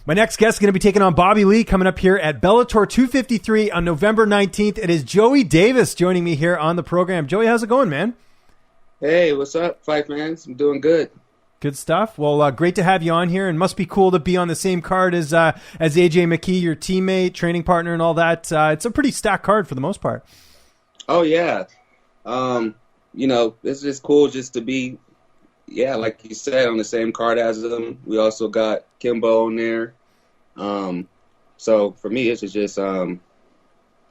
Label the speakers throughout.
Speaker 1: My next guest is going to be taking on Bobby Lee coming up here at Bellator 253 on November 19th. It is Joey Davis joining me here on the program. Joey, how's it going, man?
Speaker 2: Hey, what's up, Fight Fans? I'm doing good.
Speaker 1: Good stuff. Well, great to have you on here, and must be cool to be on the same card as AJ McKee, your teammate, training partner, and all that. It's a pretty stacked card for the most part.
Speaker 2: Oh, yeah. It's just cool just to be, like you said, on the same card as them. We also got Kimbo on there. So for me, it's just a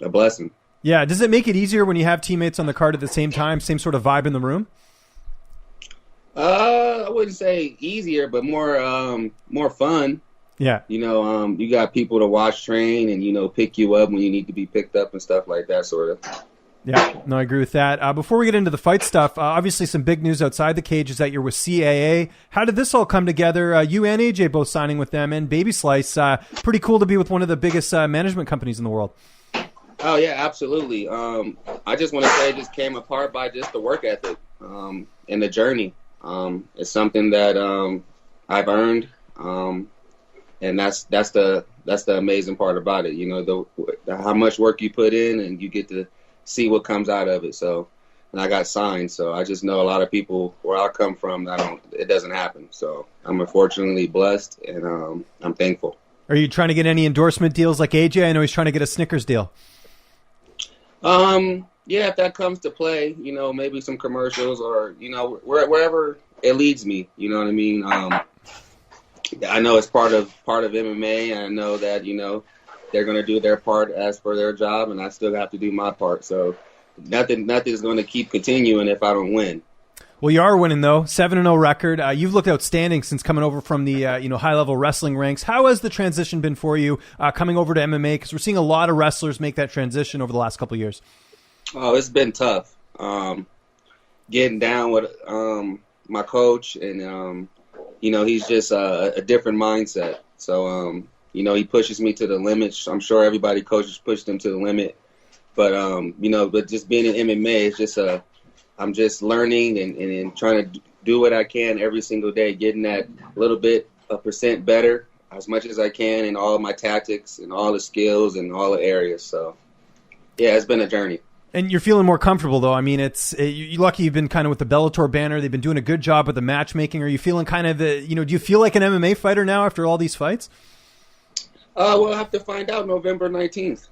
Speaker 2: blessing.
Speaker 1: Yeah. Does it make it easier when you have teammates on the card at the same time, same sort of vibe in the room?
Speaker 2: I wouldn't say easier, but more fun.
Speaker 1: Yeah.
Speaker 2: You got people to watch, train, and, pick you up when you need to be picked up and stuff like that, sort of.
Speaker 1: Yeah, no, I agree with that. Before we get into the fight stuff, obviously some big news outside the cage is that you're with CAA. How did this all come together? You and AJ both signing with them, and Baby Slice. Pretty cool to be with one of the biggest management companies in the world.
Speaker 2: Oh, yeah, absolutely. I just want to say it just came apart by just the work ethic and the journey. It's something that I've earned, and that's the amazing part about it. How much work you put in, and you get to see what comes out of it. So, and I got signed, so I just know a lot of people where I come from it doesn't happen. So I'm unfortunately blessed, and I'm thankful.
Speaker 1: Are you trying to get any endorsement deals like AJ? I know he's trying to get a Snickers deal.
Speaker 2: Yeah, if that comes to play, maybe some commercials or wherever it leads me. You know what I mean? I know it's part of MMA. I know that they're going to do their part as for their job, and I still have to do my part. So nothing's going to keep continuing if I don't win.
Speaker 1: Well, you are winning, though. 7-0 record. You've looked outstanding since coming over from the high-level wrestling ranks. How has the transition been for you coming over to MMA? Because we're seeing a lot of wrestlers make that transition over the last couple of years.
Speaker 2: Oh, it's been tough. Getting down with my coach, and, he's just a different mindset. So, he pushes me to the limit. I'm sure everybody coaches push them to the limit. But, but just being in MMA, it's just I'm just learning and trying to do what I can every single day, getting that little bit of percent better as much as I can in all of my tactics and all the skills and all the areas. So, yeah, it's been a journey.
Speaker 1: And you're feeling more comfortable, though. I mean, you're lucky you've been kind of with the Bellator banner. They've been doing a good job with the matchmaking. Are you feeling kind of, do you feel like an MMA fighter now after all these fights?
Speaker 2: We'll have to find out November 19th,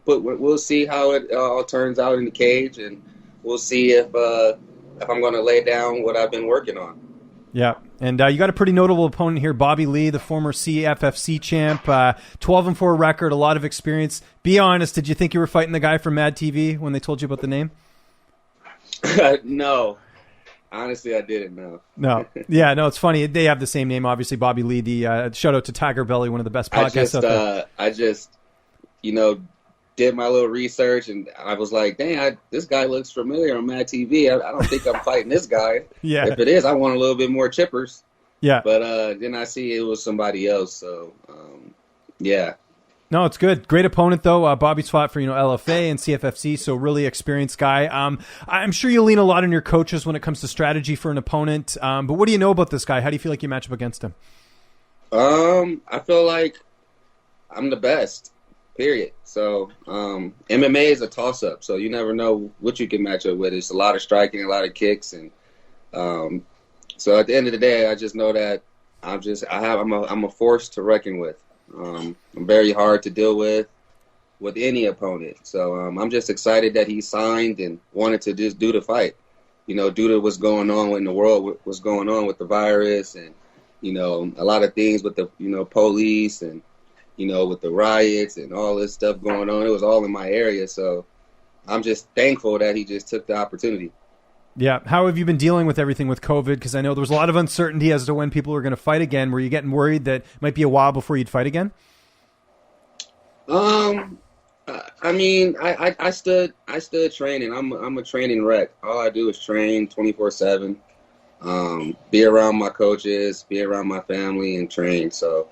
Speaker 2: but we'll see how it all turns out in the cage, and we'll see if I'm going to lay down what I've been working on.
Speaker 1: Yeah, and you got a pretty notable opponent here, Bobby Lee, the former CFFC champ, 12-4 record, a lot of experience. Be honest, did you think you were fighting the guy from Mad TV when they told you about the name?
Speaker 2: No. Honestly, I didn't know.
Speaker 1: No. Yeah, no, it's funny. They have the same name, obviously, Bobby Lee. The shout out to Tiger Belly, one of the best podcasts out there.
Speaker 2: I just, did my little research, and I was like, dang, this guy looks familiar on Mad TV. I don't think I'm fighting this guy.
Speaker 1: Yeah.
Speaker 2: If it is, I want a little bit more chippers.
Speaker 1: Yeah.
Speaker 2: But then I see it was somebody else, so, yeah.
Speaker 1: No, it's good. Great opponent, though. Bobby's fought for, LFA and CFFC, so really experienced guy. I'm sure you lean a lot on your coaches when it comes to strategy for an opponent. But what do you know about this guy? How do you feel like you match up against him?
Speaker 2: I feel like I'm the best, period. So MMA is a toss-up, so you never know what you can match up with. It's a lot of striking, a lot of kicks, and so at the end of the day, I just know that I'm a force to reckon with. I'm very hard to deal with any opponent. So I'm just excited that he signed and wanted to just do the fight. Due to what's going on in the world, what's going on with the virus, and a lot of things with the police and with the riots and all this stuff going on. It was all in my area, so I'm just thankful that he just took the opportunity.
Speaker 1: Yeah. How have you been dealing with everything with COVID? Because I know there was a lot of uncertainty as to when people were going to fight again. Were you getting worried that it might be a while before you'd fight again?
Speaker 2: I mean, I stood training. I'm a training wreck. All I do is train 24/7. Be around my coaches, be around my family, and train. So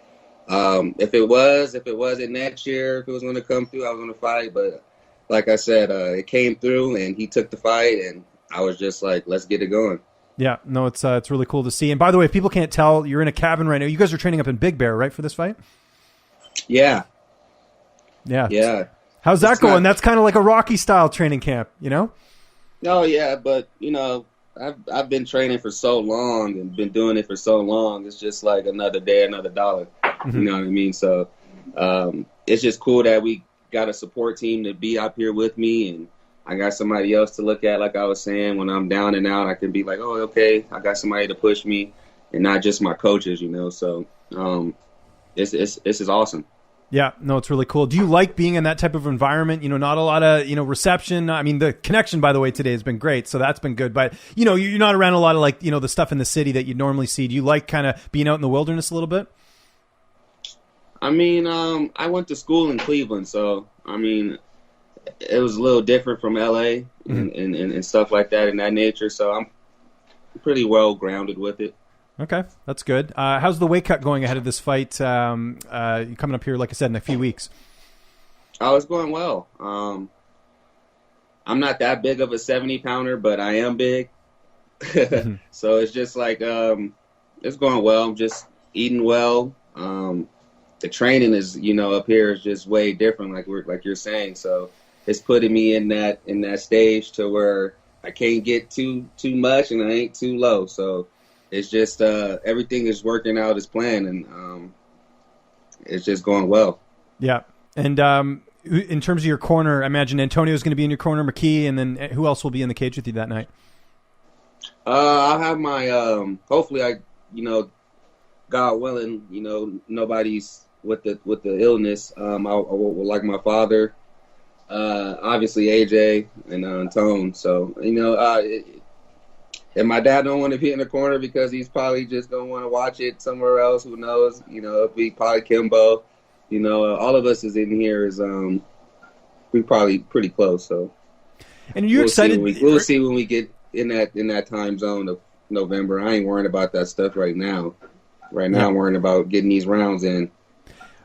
Speaker 2: if it wasn't next year, if it was going to come through, I was going to fight. But like I said, it came through, and he took the fight, and I was just like, let's get it going.
Speaker 1: Yeah, no, it's really cool to see. And by the way, if people can't tell, you're in a cabin right now. You guys are training up in Big Bear, right, for this fight?
Speaker 2: Yeah.
Speaker 1: Yeah.
Speaker 2: Yeah.
Speaker 1: How's that going? That's kind of like a Rocky style training camp, you know?
Speaker 2: Oh yeah, but I've been training for so long and been doing it for so long. It's just like another day, another dollar.
Speaker 1: Mm-hmm.
Speaker 2: You know what I mean? So it's just cool that we got a support team to be up here with me, and I got somebody else to look at. Like I was saying, when I'm down and out, I can be like, oh, okay, I got somebody to push me, and not just my coaches. So this is awesome.
Speaker 1: Yeah, no, it's really cool. Do you like being in that type of environment? Not a lot of, reception. I mean, the connection, by the way, today has been great. So that's been good. But, you're not around a lot of like, the stuff in the city that you normally see. Do you like kind of being out in the wilderness a little bit?
Speaker 2: I mean, I went to school in Cleveland. So, I mean, it was a little different from LA and stuff like that in that nature. So I'm pretty well grounded with it.
Speaker 1: Okay, that's good. How's the weight cut going ahead of this fight? Coming up here, like I said, in a few weeks.
Speaker 2: Oh, it's going well. I'm not that big of a 70-pounder, but I am big. So it's just like it's going well. I'm just eating well. The training is, up here is just way different, like you're saying. So it's putting me in that stage to where I can't get too much and I ain't too low. So it's just everything is working out as planned, and it's just going well.
Speaker 1: Yeah. And in terms of your corner, I imagine Antonio's going to be in your corner, McKee, and then who else will be in the cage with you that night?
Speaker 2: I'll have my hopefully God willing, nobody's with the illness. I will like my father, obviously AJ and Tone. So and my dad don't want to be in the corner because he's probably just don't want to watch it somewhere else. Who knows? It'll be probably Kimbo. All of us is in here is we probably pretty close. So,
Speaker 1: and are you excited?
Speaker 2: We'll see when we get in that time zone of November. I ain't worrying about that stuff right now. Right now, I'm worrying about getting these rounds in.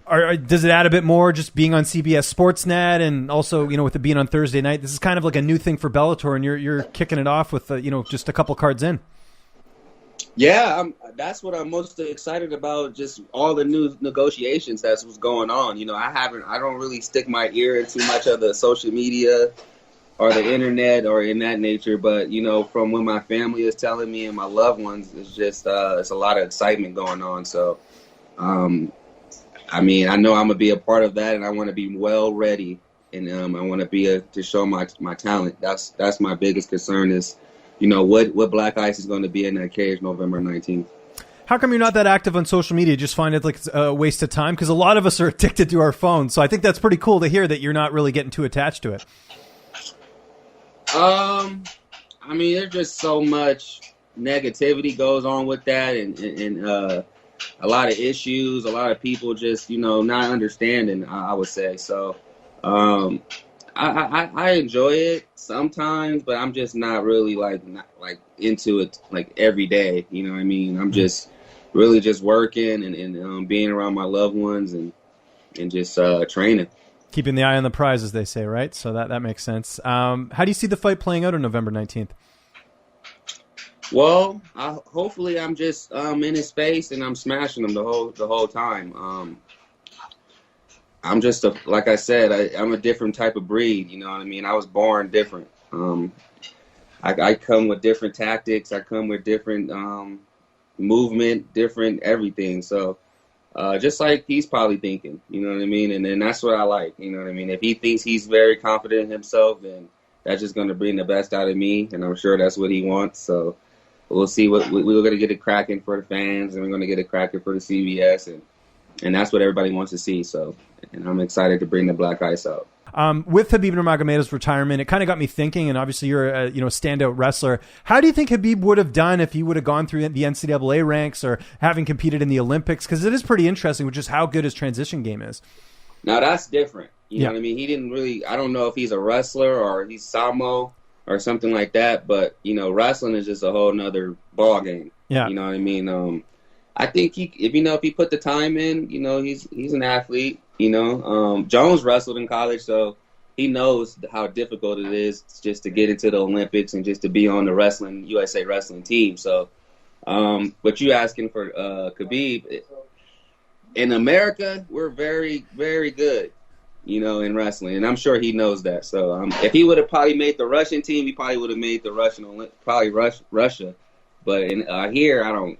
Speaker 1: Does it add a bit more just being on CBS Sportsnet and also, with it being on Thursday night? This is kind of like a new thing for Bellator, and you're kicking it off with, just a couple cards in.
Speaker 2: Yeah, that's what I'm most excited about, just all the new negotiations that's what's going on. I don't really stick my ear into much of the social media or the internet or in that nature, but, from when my family is telling me and my loved ones, it's just it's a lot of excitement going on. So, I know I'm going to be a part of that, and I want to be well ready, and I want to show my talent. That's my biggest concern is, what Black Ice is going to be in that cage November 19th.
Speaker 1: How come you're not that active on social media? Just find it like a waste of time? Because a lot of us are addicted to our phones, so I think that's pretty cool to hear that you're not really getting too attached to it.
Speaker 2: There's just so much negativity goes on with that, and a lot of issues, a lot of people just, not understanding, I would say. So I enjoy it sometimes, but I'm just not really like into it like every day. You know what I mean? I'm just really just working and being around my loved ones and just training.
Speaker 1: Keeping the eye on the prize, as they say, right? So that makes sense. How do you see the fight playing out on November 19th?
Speaker 2: Well, hopefully I'm just in his face and I'm smashing him the whole time. I'm just like I said, I'm a different type of breed. You know what I mean? I was born different. I come with different tactics. I come with different movement, different everything. So just like he's probably thinking, you know what I mean? And that's what I like. You know what I mean? If he thinks he's very confident in himself, then that's just going to bring the best out of me, and I'm sure that's what he wants. So we'll see what we're going to get it cracking for the fans, and we're going to get it cracking for the CBS, and that's what everybody wants to see. So, and I'm excited to bring the Black Ice out.
Speaker 1: With Khabib Nurmagomedov's retirement, it kind of got me thinking, and obviously you're a standout wrestler. How do you think Khabib would have done if he would have gone through the NCAA ranks or having competed in the Olympics? Because it is pretty interesting with just how good his transition game is.
Speaker 2: Now, that's different. You know what I mean? He didn't really – I don't know if he's a wrestler or he's Samo or something like that, but, wrestling is just a whole nother ball game.
Speaker 1: Yeah.
Speaker 2: You know what I mean? I think if he put the time in, he's an athlete. Jones wrestled in college, so he knows how difficult it is just to get into the Olympics and just to be on the USA wrestling team. So, but you asking for Khabib, in America, we're very, very good, in wrestling, and I'm sure he knows that. So if he would have probably made the Russian team, he probably would have made the Russia. But here, I don't.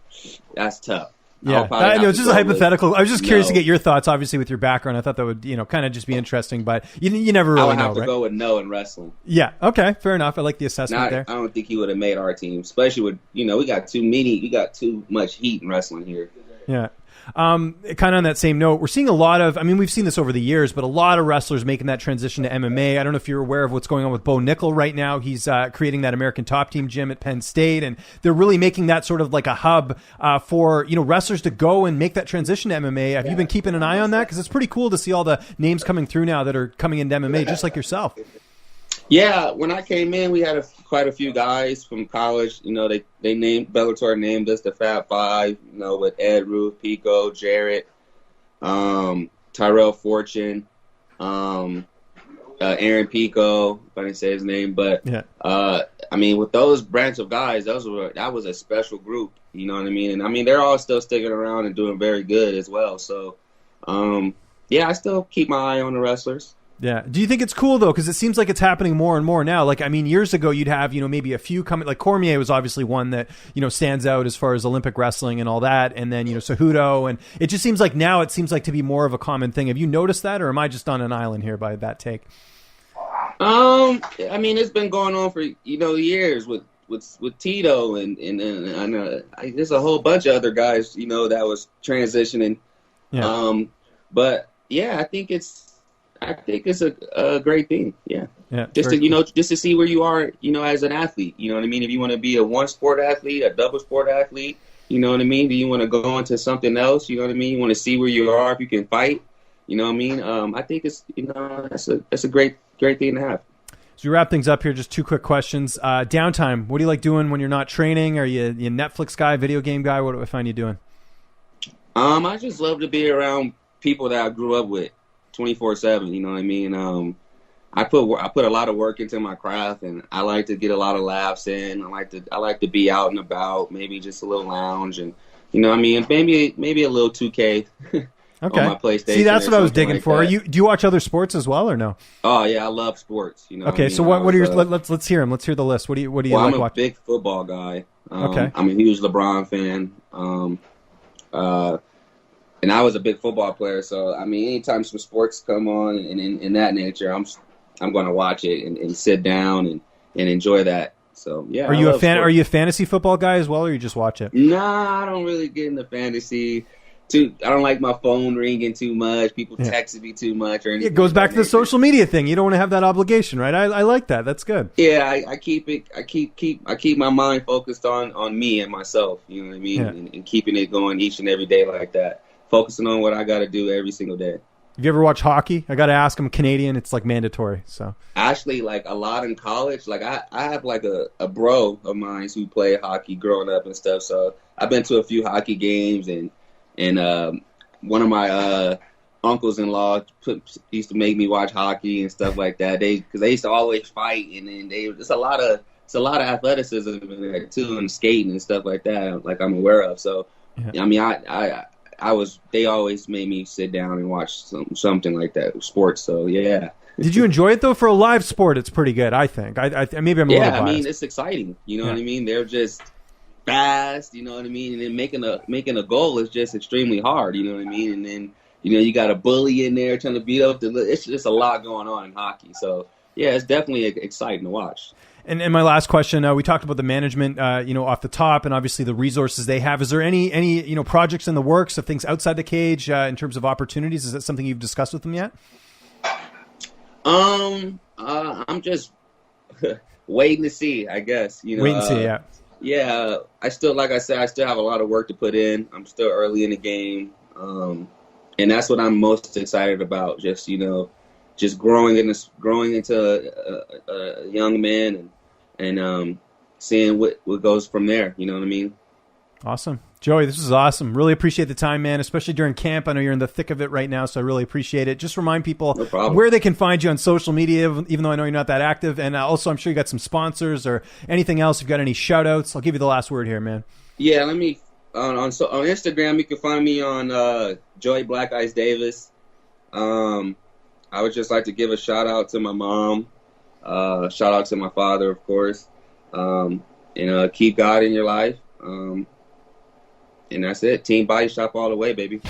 Speaker 2: That's tough.
Speaker 1: Yeah, I know it's just a hypothetical. I was just curious to get your thoughts. Obviously, with your background, I thought that would kind of just be interesting. But you never really know, right? I would have
Speaker 2: to go with no in wrestling.
Speaker 1: Yeah. Okay. Fair enough. I like the assessment there.
Speaker 2: I don't think he would have made our team, especially with we got too much heat in wrestling here.
Speaker 1: Yeah. Kind of on that same note, we're seeing a lot of, we've seen this over the years, but a lot of wrestlers making that transition to MMA. I don't know if you're aware of what's going on with Bo Nickel right now. He's creating that American Top Team gym at Penn State, and they're really making that sort of like a hub for, wrestlers to go and make that transition to MMA. Have you been keeping an eye on that? Because it's pretty cool to see all the names coming through now that are coming into MMA, just like yourself.
Speaker 2: Yeah, when I came in, we had quite a few guys from college. Bellator named us the Fab Five. With Ed, Ruth, Pico, Jarrett, Tyrell Fortune, Aaron Pico, if I didn't say his name. But yeah. With those branch of guys, that was a special group. You know what I mean? And they're all still sticking around and doing very good as well. So, I still keep my eye on the wrestlers.
Speaker 1: Yeah. Do you think it's cool, though? Because it seems like it's happening more and more now. Years ago, you'd have, maybe a few coming. Like Cormier was obviously one that, stands out as far as Olympic wrestling and all that. And then, Cejudo. And it just seems like now it seems like to be more of a common thing. Have you noticed that? Or am I just on an island here by that take?
Speaker 2: It's been going on for, years with Tito and there's a whole bunch of other guys, that was transitioning. Yeah. But, yeah, I think it's a great thing. Yeah. Just to see where you are, as an athlete. You know what I mean? If you want to be a one sport athlete, a double sport athlete, you know what I mean? Do you want to go into something else? You know what I mean? You want to see where you are, if you can fight. You know what I mean? I think it's that's a great thing to have.
Speaker 1: So we wrap things up here. Just two quick questions. Downtime. What do you like doing when you're not training? Are you a Netflix guy, video game guy? What do I find you doing?
Speaker 2: I just love to be around people that I grew up with. 24/7, you know what I mean? I put a lot of work into my craft, and I like to get a lot of laughs in. I like to be out and about, maybe just a little lounge, and maybe a little 2K. Okay. On my PlayStation.
Speaker 1: See, that's what I was digging like for. Do you watch other sports as well, or no?
Speaker 2: Oh yeah, I love sports.
Speaker 1: Okay, so what are your? Let's hear them. Let's hear the list. What do you like watching?
Speaker 2: I'm a big football guy.
Speaker 1: Okay.
Speaker 2: I'm a huge LeBron fan. And I was a big football player, so anytime some sports come on and in that nature, I'm going to watch it and sit down and enjoy that. So yeah.
Speaker 1: Are you a fan? Sports. Are you a fantasy football guy as well, or you just watch it?
Speaker 2: Nah, I don't really get into fantasy. I don't like my phone ringing too much. People texting me too much or anything.
Speaker 1: It goes back to the social media thing. You don't want to have that obligation, right? I like that. That's good.
Speaker 2: Yeah, I keep my mind focused on me and myself. You know what I mean? Yeah. And keeping it going each and every day like that. Focusing on what I got to do every single day.
Speaker 1: Have you ever watched hockey? I got to ask. I'm Canadian. It's like mandatory. So
Speaker 2: actually, like a lot in college. Like I have like a bro of mine who played hockey growing up and stuff. So I've been to a few hockey games, and one of my uncles-in-law used to make me watch hockey and stuff like that. Because they used to always fight, and then it's a lot of athleticism in there too, and skating and stuff like that. Like I'm aware of. So they always made me sit down and watch something like that, sports. So yeah.
Speaker 1: Did you enjoy it though? For a live sport, it's pretty good, I think. I maybe I'm a little biased.
Speaker 2: It's exciting. You know what I mean? They're just fast. You know what I mean? And then making a goal is just extremely hard. You know what I mean? And then you got a bully in there trying to beat up it's just a lot going on in hockey. So yeah, it's definitely exciting to watch.
Speaker 1: And my last question, we talked about the management, off the top, and obviously the resources they have. Is there any projects in the works of things outside the cage in terms of opportunities? Is that something you've discussed with them yet?
Speaker 2: I'm just waiting to see, I guess.
Speaker 1: Wait and see, yeah.
Speaker 2: Yeah, I still have a lot of work to put in. I'm still early in the game, and that's what I'm most excited about. Just growing into a young man and seeing what goes from there. You know what I mean? Awesome.
Speaker 1: Joey, this was awesome. Really appreciate the time, man, especially during camp. I know you're in the thick of it right now, so I really appreciate it. Just remind people where they can find you on social media, even though I know you're not that active. And also, I'm sure you got some sponsors or anything else. If you've got any shout-outs, I'll give you the last word here, man.
Speaker 2: Yeah, let me on Instagram, you can find me on Joey Black Ice Davis. I would just like to give a shout out to my mom, shout out to my father, of course. Keep God in your life. And that's it. Team Body Shop all the way, baby.